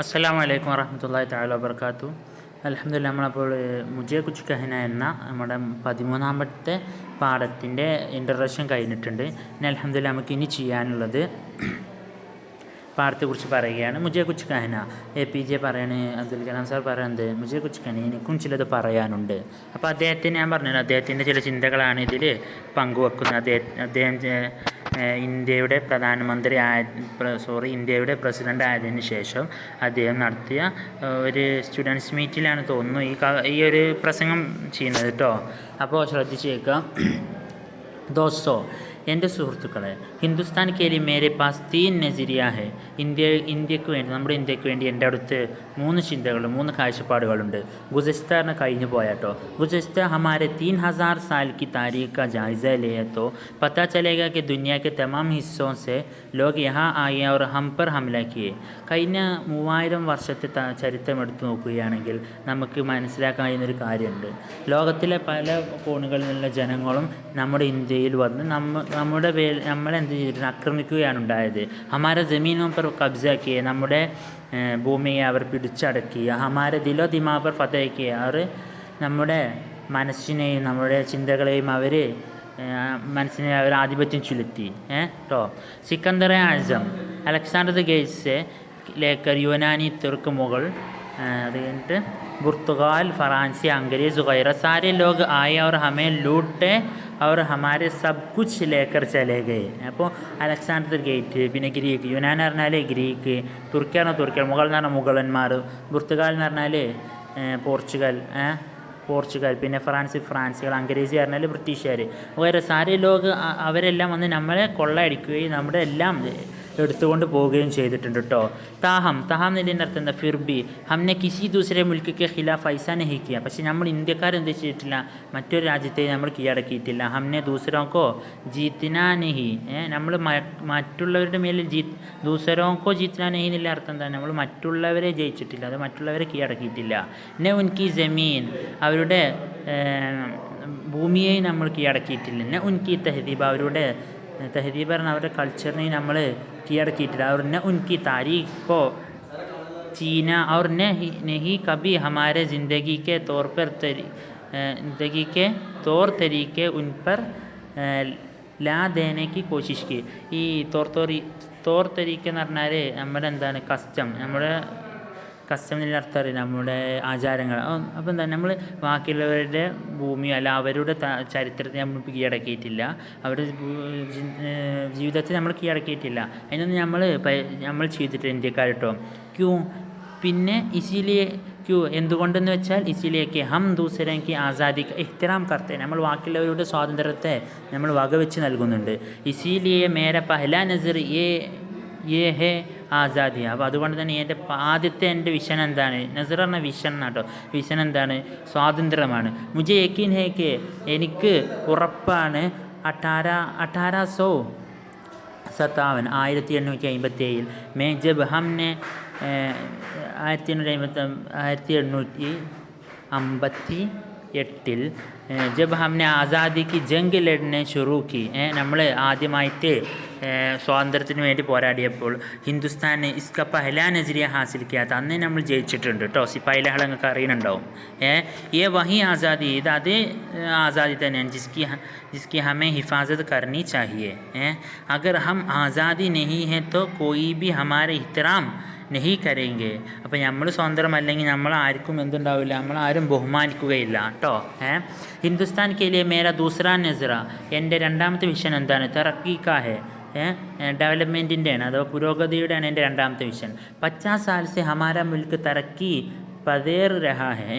അസ്സലാമു അലൈക്കും വറഹ്മത്തുള്ളാഹി തആല വബറകാതുഹു. അൽഹംദുലില്ലാഹ്, നമ്മളപ്പോൾ മുജേ കുച്ച് കഹന എന്ന നമ്മുടെ 13ാമത്തെ പാഠത്തിൻ്റെ ഇൻട്രൊഡക്ഷൻ കഴിഞ്ഞിട്ടുണ്ട്. ഇനി അൽഹംദുലില്ലാഹ് നമുക്ക് ഇനി ചെയ്യാനുള്ളത് പാഠത്തെക്കുറിച്ച് പറയുകയാണ്. മുജേ കുച്ച് കഹന, APJ പറയാണ്, അബ്ദുൽ കലാം സാർ പറയുന്നത് മുജേ കുച്ച് കഹന, എനിക്കും ചിലത് പറയാനുണ്ട്. അപ്പോൾ അദ്ദേഹത്തിന് ഞാൻ പറഞ്ഞത് അദ്ദേഹത്തിൻ്റെ ചില ചിന്തകളാണ് ഇതിൽ പങ്കുവെക്കുന്നത്. അദ്ദേഹം ഇന്ത്യയുടെ ഇന്ത്യയുടെ പ്രസിഡൻ്റ് ആയതിനു ശേഷം അദ്ദേഹം നടത്തിയ ഒരു സ്റ്റുഡൻസ് മീറ്റിലാണ് തോന്നുന്നു ഈ ഒരു പ്രസംഗം ചെയ്യുന്നത് കേട്ടോ. അപ്പോൾ ശ്രദ്ധിച്ച് കേൾക്കാം. ദോസ്തോ, എൻ്റെ സുഹൃത്തുക്കളെ, ഹിന്ദുസ്ഥാൻ കേലി മേരെ പാസ് 3 നസരിയ ഹെ. നമ്മുടെ ഇന്ത്യക്ക് വേണ്ടി എൻ്റെ അടുത്ത് 3 ചിന്തകൾ, 3 കാഴ്ചപ്പാടുകളുണ്ട്. ഗുസസ്ത കഴിഞ്ഞു പോയാട്ടോ. ഗുസസ്ത ഹമാരെ 3000 साल की तारीख का जायज़ा लिए तो पता चलेगा कि दुनिया के तमाम हिस्सों से लोग यहाँ आए और हम पर हमला किए. കഴിഞ്ഞ 3000 വർഷത്തെ ചരിത്രം എടുത്തു നോക്കുകയാണെങ്കിൽ നമുക്ക് മനസ്സിലാക്കാൻ കഴിയുന്നൊരു കാര്യമുണ്ട്. ലോകത്തിലെ പല കോണുകളിൽ നിന്നുള്ള ജനങ്ങളും നമ്മുടെ ഇന്ത്യയിൽ വന്ന് നമ്മളെന്ത് ചെയ്തിട്ടുണ്ട്, ആക്രമിക്കുകയാണ് ഉണ്ടായത്. ഹമാര ജമീനോ പർ കബ്ജാക്കിയ, നമ്മുടെ ഭൂമിയെ അവർ പിടിച്ചടക്കിയ. ഹമാര ദിലോ ദിമാ പർ ഫതഹക്കിയ, അവർ നമ്മുടെ മനസ്സിനെയും നമ്മുടെ ചിന്തകളെയും അവർ ആധിപത്യം ചെലുത്തി കേട്ടോ. Sikandar Azam, Alexander the great ലേക്കർ, യുനാനി, തുർക്ക്, മുഗൾ, അത് കഴിഞ്ഞിട്ട് पुर्तगाल, फ्रांसी, अंग्रेज़ वगैरह सारे लोग आए और हमें लूटे और हमारे सब कुछ लेकर चले गए. അപ്പോൾ അലക്സാണ്ടർ ഗ്രേറ്റ്, പിന്നെ ഗ്രീക്ക്, യുനാൻ എന്ന് പറഞ്ഞാൽ ഗ്രീക്ക്, തുർക്കി എന്ന് പറഞ്ഞാൽ മുഗൾ എന്ന് പറഞ്ഞാൽ മുഗളന്മാർ, പുർത്തുഗാൽ എന്ന് പറഞ്ഞാൽ പോർച്ചുഗൽ, പിന്നെ ഫ്രാൻസുകൾ, അംഗ്രേസി പറഞ്ഞാൽ ബ്രിട്ടീഷുകാർ. വേറെ സാരെ ലോക് അവരെല്ലാം വന്ന് നമ്മളെ കൊള്ളയടിക്കുകയും നമ്മുടെ എല്ലാം എടുത്തുകൊണ്ട് പോവുകയും ചെയ്തിട്ടുണ്ട് കേട്ടോ. താഹം എന്നതിൻ്റെ അർത്ഥം എന്താ? ഫിർബി ഹംനെ കിസി ദൂസരെ മുൽക്കിക്ക് ഖിലാഫ് ഐസ നഹി കിയ. പക്ഷേ നമ്മൾ ഇന്ത്യക്കാരെന്ത് ചെയ്തിട്ടില്ല, മറ്റൊരു രാജ്യത്തെ നമ്മൾ കീഴടക്കിയിട്ടില്ല. ഹംനെ ദൂസരോക്കോ ജീത്തിന നഹി, നമ്മൾ മറ്റുള്ളവരുടെ മേലിൽ ദൂസരോക്കോ ജീത്തിന നഹി എന്നുള്ള അർത്ഥം എന്താണ്? നമ്മൾ മറ്റുള്ളവരെ ജയിച്ചിട്ടില്ല, അത് മറ്റുള്ളവരെ കീഴടക്കിയിട്ടില്ല. നെ ഉൻകി ജമീൻ, അവരുടെ ഭൂമിയെ നമ്മൾ കീഴടക്കിയിട്ടില്ല. നെ ഉൻകി തെഹദീബ്, അവരുടെ തെഹദീബ് പറഞ്ഞാൽ അവരുടെ കൾച്ചറിനെ നമ്മൾ കീഴടക്കിയിട്ടില്ല. और न उनकी तारीख को चीना और नहीं कभी हमारे ज़िंदगी के तौर तरीके उन पर ला देने की कोशिश की. ഈ തോർ തരീക്ക എന്ന് പറഞ്ഞാൽ നമ്മുടെ എന്താണ് നമ്മുടെ കസ്റ്റം എന്നുള്ള അർത്ഥം അറിയില്ല, നമ്മുടെ ആചാരങ്ങൾ. അപ്പോൾ എന്താ, നമ്മൾ ബാക്കിയുള്ളവരുടെ ഭൂമിയോ അല്ല അവരുടെ ചരിത്രത്തെ നമ്മൾ കീഴടക്കിയിട്ടില്ല, അവരുടെ ജീവിതത്തെ നമ്മൾ കീഴടക്കിയിട്ടില്ല. അതിനൊന്നും നമ്മൾ ചെയ്തിട്ട് ഇന്ത്യക്കാർ കേട്ടോ. പിന്നെ എന്തുകൊണ്ടെന്ന് വെച്ചാൽ ഇസിലേക്ക് ഹം ദൂസരേക്ക് ആസാദിക്ക് ഇഹ്തിറാം കർത്തെ, നമ്മൾ ബാക്കിയുള്ളവരുടെ സ്വാതന്ത്ര്യത്തെ നമ്മൾ വകവെച്ച് നൽകുന്നുണ്ട്. ഇസിലിയെ മേര പഹ്ലാ നസർ ഏ ഹേ ആസാദി. അപ്പോൾ അതുകൊണ്ട് തന്നെ എൻ്റെ വിഷൻ എന്താണ്? നസർ പറഞ്ഞ വിഷൻ എന്നാട്ടോ. വിഷൻ എന്താണ്? സ്വാതന്ത്ര്യമാണ്. മുജെ യക്കീൻ ഹേ കെ, എനിക്ക് ഉറപ്പാണ്. 1857 മേ ജബ് ഹംനെ 1858 ജബ് ഹംനെ ആസാദിക്ക് ജംഗ് ലഡ്നെ ഷുറൂ കി, നമ്മൾ ആദ്യമായിട്ട് സ്വാതന്ത്ര്യത്തിന് വേണ്ടി പോരാടിയപ്പോൾ ഹിന്ദുസ്ഥാന് ഇസ്ക പഹ്ലാ നസരിയ ഹാസിൽ കിയാത്ത, അന്ന് നമ്മൾ ജയിച്ചിട്ടുണ്ട് കേട്ടോ. സിപ്പാഹി ലഹള നിങ്ങൾക്ക് അറിയുന്നുണ്ടാവും. വഹി ആസാദി, ഇത് അതേ ആസാദി തന്നെയാണ് ജിസ്കി ഹമേ ഹിഫാസത്ത് കർണി ചാഹിയെ. അഗർ ഹം ആസാദി നഹി ഹെ തോ കോയി ഭി ഹമാരെ ഇഹ്തിറാം നഹി കരേങ്കെ. അപ്പോൾ നമ്മൾ സ്വതന്ത്രമല്ലെങ്കിൽ നമ്മൾ ആർക്കും എന്തുണ്ടാവില്ല, നമ്മളാരും ബഹുമാനിക്കുകയില്ല കേട്ടോ. ഹിന്ദുസ്ഥാൻ കേലിയ മേര ദൂസറാ നസറ, എൻ്റെ രണ്ടാമത്തെ വിഷൻ എന്താണ്? തറക്കിക്കാ ഹെ, ഡെവലപ്മെൻറ്റിൻ്റെയാണ്, അഥവാ പുരോഗതിയുടെയാണ് എൻ്റെ രണ്ടാമത്തെ വിഷൻ. 50 साल से हमारा मुल्क तरक्की പതേർ രഹാ ഹേ.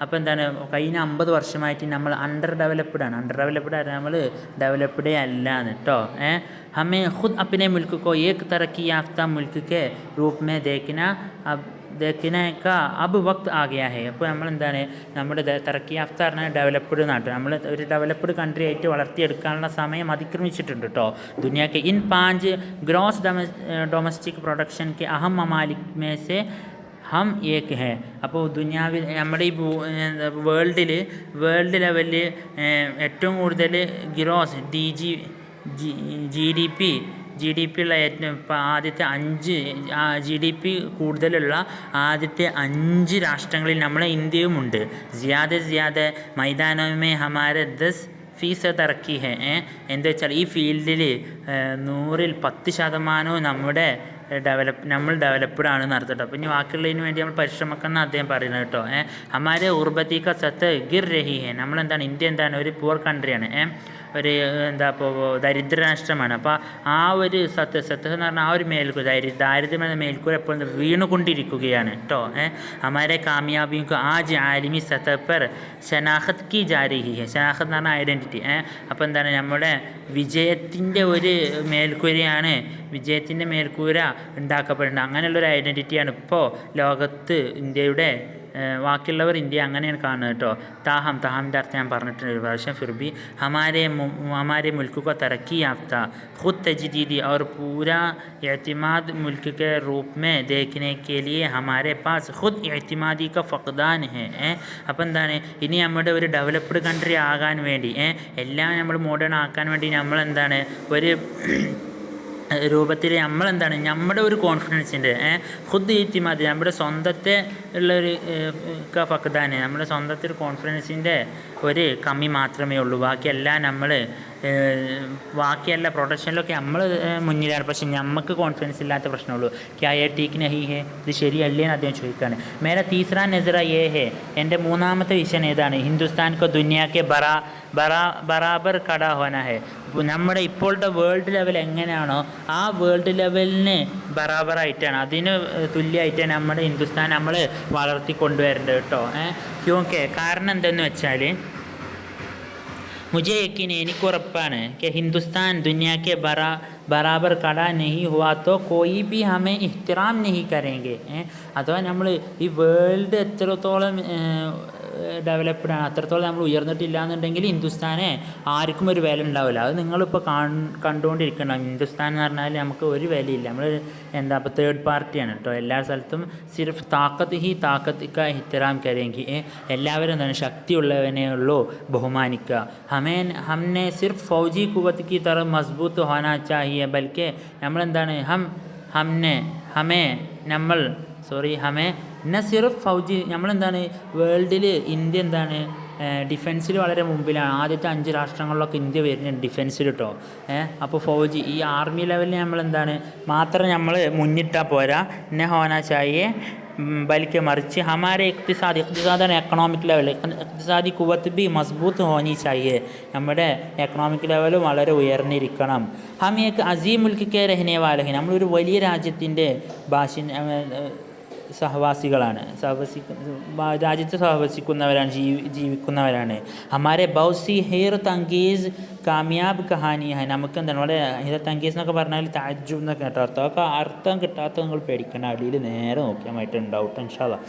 അപ്പോൾ എന്താണ്, കഴിഞ്ഞ 50 വർഷമായിട്ട് നമ്മൾ അണ്ടർ ഡെവലപ്ഡ് ആണ്. നമ്മൾ ഡെവലപ്ഡേ അല്ല എന്ന് കേട്ടോ. ഹമേ ഖുദ് അപ്നെ മുൽക്ക് കോ ഏക് തറക്കി യാഫ്ത മുൽക്ക് കെ രൂപ് മേ ദേഖ്നേക്കാ അബ് വക്ത് ആ ഗയാ ഹേ. അപ്പോൾ നമ്മളെന്താണ്, നമ്മുടെ തറക്കി യാഫ്ത പറഞ്ഞാൽ ഡെവലപ്ഡ് നാട്ട്, നമ്മൾ ഒരു ഡെവലപ്ഡ് കൺട്രി ആയിട്ട് വളർത്തിയെടുക്കാനുള്ള സമയം അതിക്രമിച്ചിട്ടുണ്ട് കേട്ടോ. ദുനിയാക്ക് ഇൻ 5 ഗ്രോസ് ഡൊമസ്റ്റിക് പ്രൊഡക്ഷൻ കെ അഹം മമാലിക് മേ സെ ഹം ഏക് ഹേ. അപ്പോൾ ദുനിയാവിൽ നമ്മുടെ ഈ വേൾഡ് ലെവലിൽ ഏറ്റവും കൂടുതൽ ഗ്രോസ് GDP ഉള്ള ആദ്യത്തെ 5 GDP കൂടുതലുള്ള ആദ്യത്തെ 5 രാഷ്ട്രങ്ങളിൽ നമ്മളെ ഇന്ത്യയുമുണ്ട്. ജിയാദെ മൈതാനമേ ഹമാരെ 10% തറക്കി ഹെ. എന്താ വെച്ചാൽ ഈ ഫീൽഡിൽ 100-ൽ 10% നമ്മുടെ നമ്മൾ ഡെവലപ്ഡ് ആണെന്ന് അർത്ഥം കേട്ടോ. അപ്പോൾ ഇനി ബാക്കിയുള്ളതിന് വേണ്ടി നമ്മൾ പരിശ്രമിക്കണം അദ്ദേഹം പറയുന്നത് കേട്ടോ. ഹമാരെ ഉർബത്തിക്ക സത്ത് ഗിർ രഹി ഹെ. നമ്മളെന്താണ്, ഇന്ത്യ എന്താണ്, ഒരു പുവർ കൺട്രിയാണ്, ഒരു എന്താ ഇപ്പോൾ ദരിദ്ര രാഷ്ട്രമാണ്. അപ്പോൾ ആ ഒരു സത്ത് എന്ന് പറഞ്ഞാൽ ആ ഒരു മേൽക്കൂര, ദാരിദ്ര്യം എന്ന മേൽക്കൂര എപ്പോഴും വീണുകൊണ്ടിരിക്കുകയാണ് കേട്ടോ. ഹമാരെ കാമിയാബിയും ആജ് ആലിമി സത്ത് പെർ ശനാഖത്ത് കി ജാരഹി ഹെ. ശനാഖത്ത് എന്ന് പറഞ്ഞാൽ ഐഡൻറ്റിറ്റി. അപ്പോൾ എന്താണ്, നമ്മുടെ വിജയത്തിൻ്റെ ഒരു മേൽക്കൂരയാണ്, വിജയത്തിൻ്റെ മേൽക്കൂര ഉണ്ടാക്കപ്പെടുന്നത്. അങ്ങനെയുള്ളൊരു ഐഡൻറ്റിറ്റിയാണ് ഇപ്പോൾ ലോകത്ത് ഇന്ത്യയുടെ. ബാക്കിയുള്ളവർ ഇന്ത്യ അങ്ങനെയാണ് കാണുന്നത് കേട്ടോ. താഹമിൻ്റെ അർത്ഥം ഞാൻ പറഞ്ഞിട്ടുണ്ട് ഒരു പ്രാവശ്യം. ഫിർബി हमारे मुल्क को तरक्की याफ्ता खुद तजदीदी और पूरा एतमाद मुल्क के रूप में देखने के लिए हमारे पास खुद एतमादी का फ़क़दान है. അപ്പം എന്താണ്, ഇനി നമ്മുടെ ഒരു ഡെവലപ്ഡ് കൺട്രി ആകാൻ വേണ്ടി എല്ലാം നമ്മൾ മോഡേൺ ആക്കാൻ വേണ്ടി നമ്മളെന്താണ് ഒരു രൂപത്തിൽ നമ്മളെന്താണ്, നമ്മുടെ ഒരു കോൺഫിഡൻസിൻ്റെ ഖുദ് ഇത്തിമാദ്, നമ്മുടെ സ്വന്തത്തെ ഉള്ളൊരു ഫഖ്ദാന്, നമ്മുടെ സ്വന്തത്തിൽ ഒരു കോൺഫിഡൻസിൻ്റെ ഒരു കമ്മി മാത്രമേ ഉള്ളൂ. ബാക്കിയല്ല പ്രൊഡക്ഷനിലൊക്കെ നമ്മൾ മുന്നിലാണ്. പക്ഷെ നമുക്ക് കോൺഫിഡൻസ് ഇല്ലാത്ത പ്രശ്നമുള്ളൂ. ക്യാ യേ ടീക്ക് നഹി ഹേ, ഇത് ശരിയല്ലേന്ന് അദ്ദേഹം ചോദിക്കുകയാണ്. മേര തീസറാ നസറ യേ ഹേ, എൻ്റെ മൂന്നാമത്തെ വിഷൻ ഏതാണ്, ഹിന്ദുസ്ഥാൻ കോ ദുനിയാക്കെ ബറാബർ കടാ ഹോന ഹേ. നമ്മുടെ ഇപ്പോഴത്തെ വേൾഡ് ലെവൽ എങ്ങനെയാണോ ആ വേൾഡ് ലെവലിന് ബറാബറായിട്ടാണ്, അതിന് തുല്യമായിട്ടാണ് നമ്മുടെ ഹിന്ദുസ്ഥാൻ നമ്മൾ വളർത്തിക്കൊണ്ടുവരേണ്ടത് കേട്ടോ. ക്യോക്കെ കാരണം എന്തെന്ന് വെച്ചാൽ मुझे यकीन है, എനിക്ക് ഉറപ്പാണ് कि हिंदुस्तान दुनिया के बराबर खड़ा नहीं हुआ तो कोई भी हमें इहतराम नहीं करेंगे. അഥവാ നമ്മൾ ഈ വേൾഡ് എത്രത്തോളം ഡെവലപ്ഡ് ആണ്, അത്രത്തോളം നമ്മൾ ഉയർന്നിട്ടില്ല എന്നുണ്ടെങ്കിൽ ഹിന്ദുസ്ഥാനെ ആർക്കും ഒരു വില ഉണ്ടാവില്ല. അത് നിങ്ങളിപ്പോൾ കണ്ടുകൊണ്ടിരിക്കണം. ഹിന്ദുസ്ഥാൻ എന്ന് പറഞ്ഞാൽ നമുക്ക് ഒരു വിലയില്ല. നമ്മൾ എന്താ ഇപ്പോൾ തേർഡ് പാർട്ടിയാണ് കേട്ടോ. എല്ലാ സ്ഥലത്തും സിർഫ് താക്കത്ത് കാ ഇഹ്തിറാം കരേങ്കി. എല്ലാവരും എന്താണ്, ശക്തിയുള്ളവനെ ഉള്ളൂ ബഹുമാനിക്കുക. ഹംനെ സിർഫ് ഫൗജി കുവത്ത് കി തറ മസ്ബൂത്ത് ഹോനാ ചാഹിയെ, ബൽക്കെ നമ്മളെന്താണ് ഹമേ ന സിർഫ് ഫൗജി, നമ്മളെന്താണ് വേൾഡിൽ ഇന്ത്യ എന്താണ് ഡിഫൻസിൽ വളരെ മുമ്പിലാണ്. ആദ്യത്തെ 5 രാഷ്ട്രങ്ങളിലൊക്കെ ഇന്ത്യ വരുന്നുണ്ട് ഡിഫൻസിൽ കേട്ടോ. അപ്പോൾ ഫൗജി ഈ ആർമി ലെവലിൽ നമ്മളെന്താണ് മാത്രം നമ്മൾ മുന്നിട്ടാൽ പോരാ. ന ഹോനാ ചാഹിയെ ബൽക്കെ മറിച്ച് ഹമാരെ ഇഖ്തിസാദാണ് എക്കണോമിക് ലെവൽ, ഇഖ്തിസാദി കുവത്ത് ബി മസ്ബൂത്ത് ഹോനി ചാഹിയെ, നമ്മുടെ എക്കണോമിക് ലെവൽ വളരെ ഉയർന്നിരിക്കണം. ഹം ഏക് അസീം മുൽക്ക് കെ രഹ്നെ വാലെ ഹൈ, നമ്മളൊരു വലിയ രാജ്യത്തിൻ്റെ സഹവാസികളാണ്, രാജ്യത്ത് സഹവസിക്കുന്നവരാണ്, ജീവിക്കുന്നവരാണ്. ഹമാരെ ബൗസി ഹീറത്ത് അംഗീസ് കാമിയാബ് കഹാനി ഹൈ, നമുക്ക് എന്താണ് വളരെ ഹീറത്ത് അംഗീസ് എന്നൊക്കെ പറഞ്ഞാൽ താജ്ജുബ് എന്നൊക്കെ കേട്ടോ അർത്ഥം. അതൊക്കെ അർത്ഥം കിട്ടാത്ത നിങ്ങൾ പേടിക്കണം, അടിയിൽ നേരെ നോക്കിയാൽ മായിട്ടുണ്ടാവും ഇൻഷാ അല്ലാഹ്.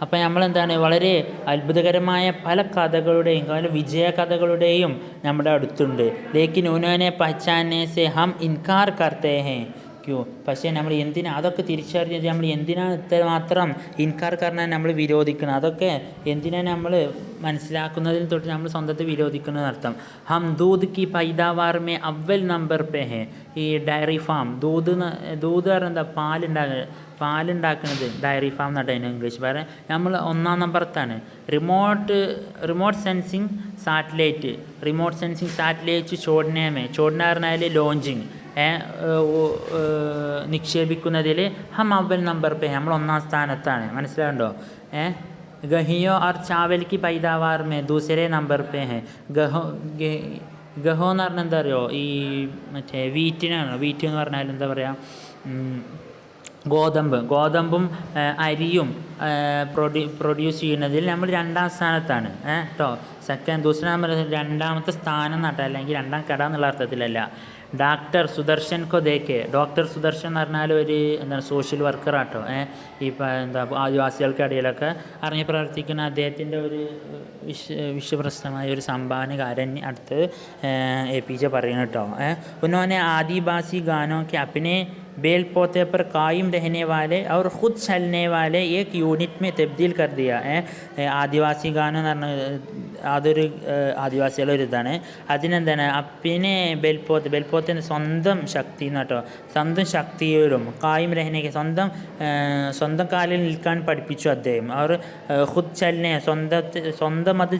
അപ്പോൾ നമ്മളെന്താണ് വളരെ അത്ഭുതകരമായ പല കഥകളുടെയും വിജയ കഥകളുടെയും നമ്മുടെ അടുത്തുണ്ട്. ലേക്കിൻ ഉനോനെ പഹ്ചാനെ സെ ഹം ഇൻകാർ കർത്തേ ഹേ ക്യോ. പക്ഷേ നമ്മൾ അതൊക്കെ തിരിച്ചറിഞ്ഞത് നമ്മൾ എന്തിനാണ് ഇത്രമാത്രം ഇൻകാർ കാരണം നമ്മൾ വിരോധിക്കണം, അതൊക്കെ എന്തിനാണ് നമ്മൾ മനസ്സിലാക്കുന്നതിൽ തൊട്ട് നമ്മൾ സ്വന്തത്തെ വിരോധിക്കുന്നത് അർത്ഥം. ഹം ദൂദ് കി പൈദാവാർ മേ അവൽ നമ്പർ പേ ഹേ, ഈ ഡയറി ഫാം ദൂത് പറഞ്ഞാൽ എന്താ, പാലുണ്ടാക്കുന്നത് ഡയറി ഫാം എന്നാണ് അതിന് ഇംഗ്ലീഷ് പറയാം. നമ്മൾ 1-ാം നമ്പറത്താണ്. റിമോട്ട് സെൻസിങ് സാറ്റലൈറ്റ് ചോടന പറഞ്ഞാൽ ലോഞ്ചിങ് നിക്ഷേപിക്കുന്നതിൽ ഹം അവൽ നമ്പർ പേ, നമ്മൾ 1-ാം സ്ഥാനത്താണ്. മനസ്സിലാകണ്ടോ? ഗഹിയോ और चावल की पैदावार में दूसरे नंबर पे हैं. ഗഹോ എന്ന് പറഞ്ഞാൽ എന്താ അറിയോ, ഈ മറ്റേ വീറ്റ് എന്ന് പറഞ്ഞാൽ എന്താ പറയുക, ഗോതമ്പും അരിയും പ്രൊഡ്യൂസ് ചെയ്യുന്നതിൽ നമ്മൾ 2-ാം സ്ഥാനത്താണ് കേട്ടോ. ദൂസര നമ്പർ 2-ാമത്തെ സ്ഥാനം നട്ടോ, അല്ലെങ്കിൽ 2-ാം കട എന്നുള്ള അർത്ഥത്തിലല്ല. ഡോക്ടർ സുദർശൻ എന്ന് പറഞ്ഞാൽ ഒരു എന്താണ് സോഷ്യൽ വർക്കറാട്ടോ. ഇപ്പം എന്താ ആദിവാസികൾക്കിടയിലൊക്കെ അറിഞ്ഞ് പ്രവർത്തിക്കുന്ന അദ്ദേഹത്തിൻ്റെ ഒരു വിശ്വപ്രസിദ്ധമായ ഒരു സംഭാവനകാരൻ അടുത്ത് APJ പറയുന്നു കേട്ടോ. ഉन्होंने आदिवासी गानों के अपने बेल पोते पर कायम रहने वाले और ख़ुद चलने वाले एक यूनिट में तब्दील कर दिया. ആദിവാസി ഗാനം എന്ന് പറഞ്ഞ അതൊരു ആദിവാസികളുടെ ഒരു ഇതാണ്. അതിനെന്താണ് പിന്നെ ബെൽപോത്തിന് സ്വന്തം ശക്തി എന്ന് കേട്ടോ, സ്വന്തം ശക്തിയോടും കായും രഹനയ്ക്ക് സ്വന്തം കാലിൽ നിൽക്കാൻ പഠിപ്പിച്ചു അദ്ദേഹം. അവർ ഖുദ് ചലനെ സ്വന്തം അത്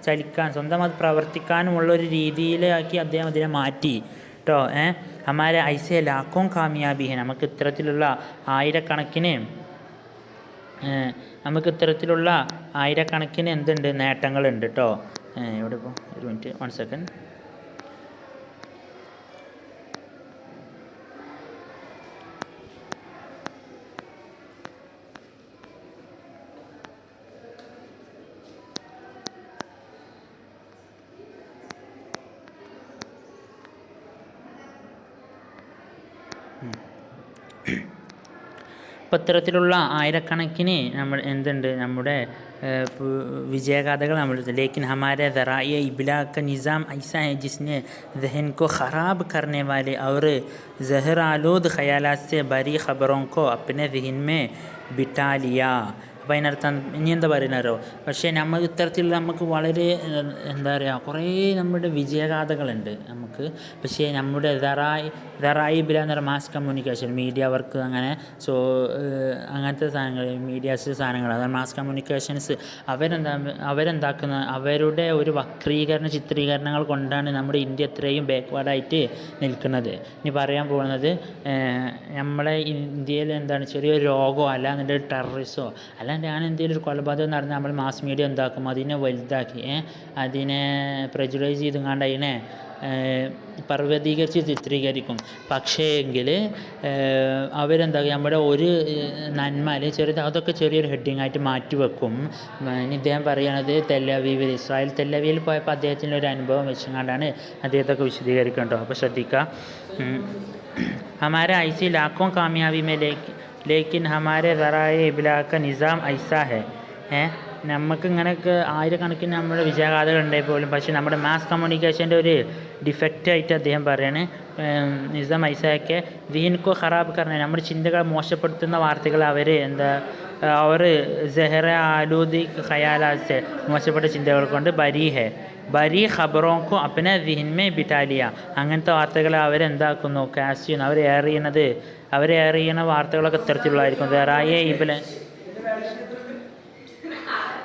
ചലിക്കാൻ സ്വന്തം അത് പ്രവർത്തിക്കാനുമുള്ളൊരു രീതിയിലാക്കി അദ്ദേഹം അതിനെ മാറ്റി കേട്ടോ. ഹമാരെ ഐസെ ലാഖോം കാമിയാബി ഹെ, നമുക്ക് ഇത്തരത്തിലുള്ള ആയിരക്കണക്കിന് എന്തുണ്ട് നേട്ടങ്ങളുണ്ട് കേട്ടോ. ഇവിടെ ഇപ്പോൾ ഒരു മിനിറ്റ് 1 സെക്കൻഡ്. അപ്പോൾ ഇത്തരത്തിലുള്ള ആയിരക്കണക്കിന് നമ്മുടെ വിജയഗാഥകൾ നമ്മൾ. ലേക്കിൻ ഹമാരെ ദറായ ഇബ്ലാ का निज़ाम ऐसा है जिसने ज़हन को ख़राब करने वाले और ज़हर आलूद ख़यालात से भरी ख़बरों को अपने ज़हन में बिठा लिया. അപ്പോൾ അതിനർത്ഥം ഇനി എന്താ പറയുന്നവരോ, പക്ഷേ നമുക്ക് വളരെ എന്താ പറയുക, കുറേ നമ്മുടെ വിജയഗാഥകളുണ്ട് നമുക്ക്. പക്ഷേ നമ്മുടെ ദറായി ബില എന്ന് പറഞ്ഞാൽ മാസ് കമ്മ്യൂണിക്കേഷൻ, മീഡിയ വർക്ക്, അങ്ങനെ അങ്ങനത്തെ സാധനങ്ങൾ, മീഡിയാസ് സാധനങ്ങൾ, അതായത് മാസ് കമ്മ്യൂണിക്കേഷൻസ് അവരെന്താക്കുന്ന അവരുടെ ഒരു ചിത്രീകരണങ്ങൾ കൊണ്ടാണ് നമ്മുടെ ഇന്ത്യ ഇത്രയും ബാക്ക്വേർഡായിട്ട് നിൽക്കുന്നത്. ഇനി പറയാൻ പോകുന്നത് നമ്മളെ ഇന്ത്യയിൽ എന്താണ് ചെറിയൊരു രോഗമോ അല്ലാന്നുണ്ടെങ്കിൽ ടെററിസോ അല്ലാണ്ട് എന്തെങ്കിലും ഒരു കൊലപാതകം നടന്നാൽ നമ്മൾ മാസ് മീഡിയ എന്താക്കും, അതിനെ വലുതാക്കി അതിനെ പ്രജുഡൈസ് ചെയ്തുകൊണ്ട് അതിനെ പർവ്വതീകരിച്ച് ചിത്രീകരിക്കും. പക്ഷേ എങ്കിൽ അവരെന്താക്കും, നമ്മുടെ ഒരു നന്മ അല്ലെങ്കിൽ അതൊക്കെ ചെറിയൊരു ഹെഡിങ് ആയിട്ട് മാറ്റി വെക്കും. ഇദ്ദേഹം പറയണത് ഇസ്രായേൽ തെല്ലവീവിൽ പോയപ്പോൾ അദ്ദേഹത്തിൻ്റെ ഒരു അനുഭവം വെച്ചുകൊണ്ടാണ് അദ്ദേഹത്തൊക്കെ വിശദീകരിക്കേണ്ടത്. അപ്പോൾ ശ്രദ്ധിക്കുക. ഹമാരെ ഐസി ലാഖോं कामयाबी में लेकिन हमारे ज़राए इब्लाग का निज़ाम ऐसा है. നമുക്ക് ഇങ്ങനെയൊക്കെ ആയിരക്കണക്കിന് നമ്മുടെ വിജയഗാഥകൾ ഉണ്ടായി പോലും, പക്ഷേ നമ്മുടെ മാസ് കമ്മ്യൂണിക്കേഷൻ്റെ ഒരു ഡിഫക്റ്റായിട്ട് അദ്ദേഹം പറയാണ് നിസാം ഐസയൊക്കെ ദീൻകോ ഖറാബ് കറണ, നമ്മുടെ ചിന്തകളെ മോശപ്പെടുത്തുന്ന വാർത്തകൾ അവർ സെഹറ ആലൂദി ഖയാലാസ് മോശപ്പെട്ട ചിന്തകൾ കൊണ്ട് ബരി ഖബറോക്കോ അപ്പനെ ദിഹിന്മേ ബിറ്റാലിയ, അങ്ങനത്തെ വാർത്തകൾ അവരെന്താക്കുന്നു, കാസ്റ്റ് ചെയ്യുന്നു, അവർ എയർ ചെയ്യുന്ന വാർത്തകളൊക്കെ ഇത്തരത്തിലുള്ളതായിരിക്കും.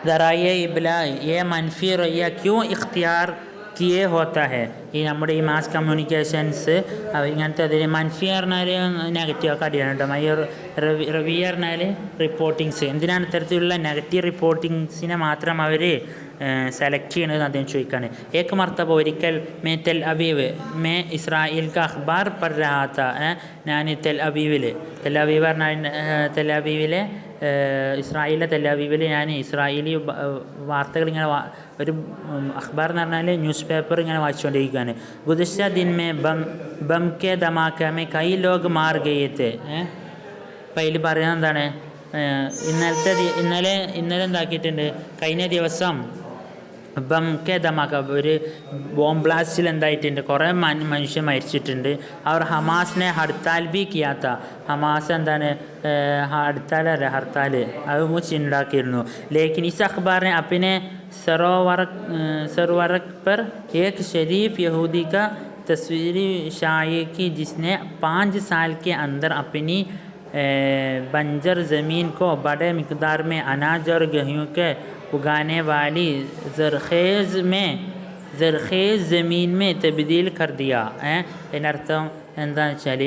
ദറായെ ഇബ്ലാ യെ മൻഫി റയ്യ ക്യൂ ഇഖ്തിയാർ കിയേ ഹോത്താ ഹെ. ഈ നമ്മുടെ ഈ മാസ് കമ്മ്യൂണിക്കേഷൻസ് ഇങ്ങനത്തെ അതിൽ മൻഫി പറഞ്ഞാൽ നെഗറ്റീവൊക്കെ അടിയാണ് കേട്ടോ. റവിയ പറഞ്ഞാൽ റിപ്പോർട്ടിങ്സ്. എന്തിനാണ് ഇത്തരത്തിലുള്ള നെഗറ്റീവ് റിപ്പോർട്ടിങ്സിനെ മാത്രം അവർ സെലക്ട് ചെയ്യണത് അദ്ദേഹം ചോദിക്കുകയാണ്. ഏക്ക് മർത്തബ ഒരിക്കൽ തെൽ അവീവ് ഇസ്രായേൽ ക അഖ്ബാർ പർ രഹാത്ത, ഞാൻ തെൽ അവീവ് പറഞ്ഞാൽ ഇസ്രായേലിലെ തെല്ലവീവിൽ ഞാൻ ഇസ്രായേലി വാർത്തകൾ ഇങ്ങനെ ഒരു അഖ്ബാർ എന്ന് പറഞ്ഞാൽ ന്യൂസ് പേപ്പർ ഇങ്ങനെ വായിച്ചുകൊണ്ടിരിക്കുകയാണ്. ഗുദിശ ദിൻ മേ ബം കെ ധമാക്ക മേ കൈ ലോഗ് മാർ ഗയത്തെ. അപ്പം അതിൽ പറയുന്നത് എന്താണ്, ഇന്നലെ എന്താക്കിയിട്ടുണ്ട്, കഴിഞ്ഞ ദിവസം ബം കെ ധമാക്ക ഒരു ബോംബ് ബ്ലാസ്റ്റിൽ എന്തായിട്ടുണ്ട്, കുറേ മനുഷ്യൻ മരിച്ചിട്ടുണ്ട്. അവർ ഹമാസിനെ ഹർത്താൽ ബി കിയാത്ത, ഹമാസ് എന്താണ് ഹർത്താൽ അത് ഉണ്ടാക്കിയിരുന്നു. ലേക്കിൻ ഇസ് അഖ്ബാറിനെ അപ്പിനെ सरवरक पर एक शरीफ यहूदी का तस्वीरी शाये की जिसने 5 साल के अंदर अपनी बंजर ज़मीन को बड़े मिकदार में अनाज और गेहूँ के उगाने वाली ज़रख़ेज़ ज़मीन में तब्दील कर दिया. ഇതിനർത്ഥം എന്താണെന്ന് വെച്ചാൽ,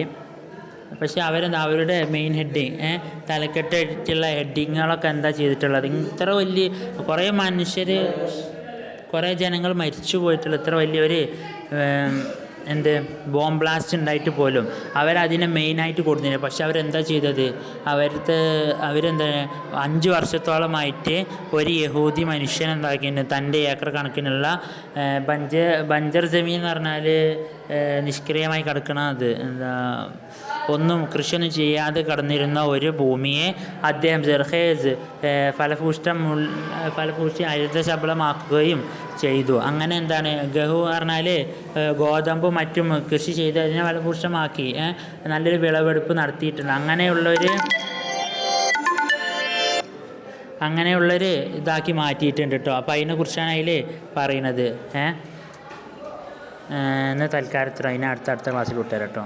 പക്ഷേ അവരുടെ മെയിൻ ഹെഡിങ് തലക്കെട്ടായിട്ടുള്ള ഹെഡിങ്ങുകളൊക്കെ എന്താ ചെയ്തിട്ടുള്ളത്, ഇത്ര വലിയ കുറേ ജനങ്ങൾ മരിച്ചു പോയിട്ടുള്ള ഇത്ര വലിയൊരു ബോംബ് ബ്ലാസ്റ്റ് ഉണ്ടായിട്ട് പോലും അവരതിനെ മെയിനായിട്ട് കൊടുത്തില്ല. പക്ഷെ അവരെന്താ ചെയ്തത്, അവരെന്താ 5 വർഷത്തോളമായിട്ട് ഒരു യഹൂദി മനുഷ്യൻ എന്താക്കിയിട്ടുണ്ട്, തൻ്റെ ഏക്കർ കണക്കിനുള്ള ബഞ്ചർ ജമീൻ എന്ന് പറഞ്ഞാൽ നിഷ്ക്രിയമായി കിടക്കണത്, ഒന്നും കൃഷിയൊന്നും ചെയ്യാതെ കടന്നിരുന്ന ഒരു ഭൂമിയെ അദ്ദേഹം ജർഹേസ് ഫലഭൂഷ്ടി ഹരിതശബളമാക്കുകയും ചെയ്തു. അങ്ങനെ എന്താണ്, ഗഹു പറഞ്ഞാൽ ഗോതമ്പ് മറ്റും കൃഷി ചെയ്ത് അതിനെ ഫലഭൂഷ്ടമാക്കി അങ്ങനെയുള്ളൊരു ഇതാക്കി മാറ്റിയിട്ടുണ്ട് കേട്ടോ. അപ്പോൾ അതിനെക്കുറിച്ചാണ് അതിൽ പറയുന്നത്. എന്നാൽ തൽക്കാലത്തിൽ അതിനെ അടുത്ത ക്ലാസ്സിൽ വിട്ടുതരാം കേട്ടോ.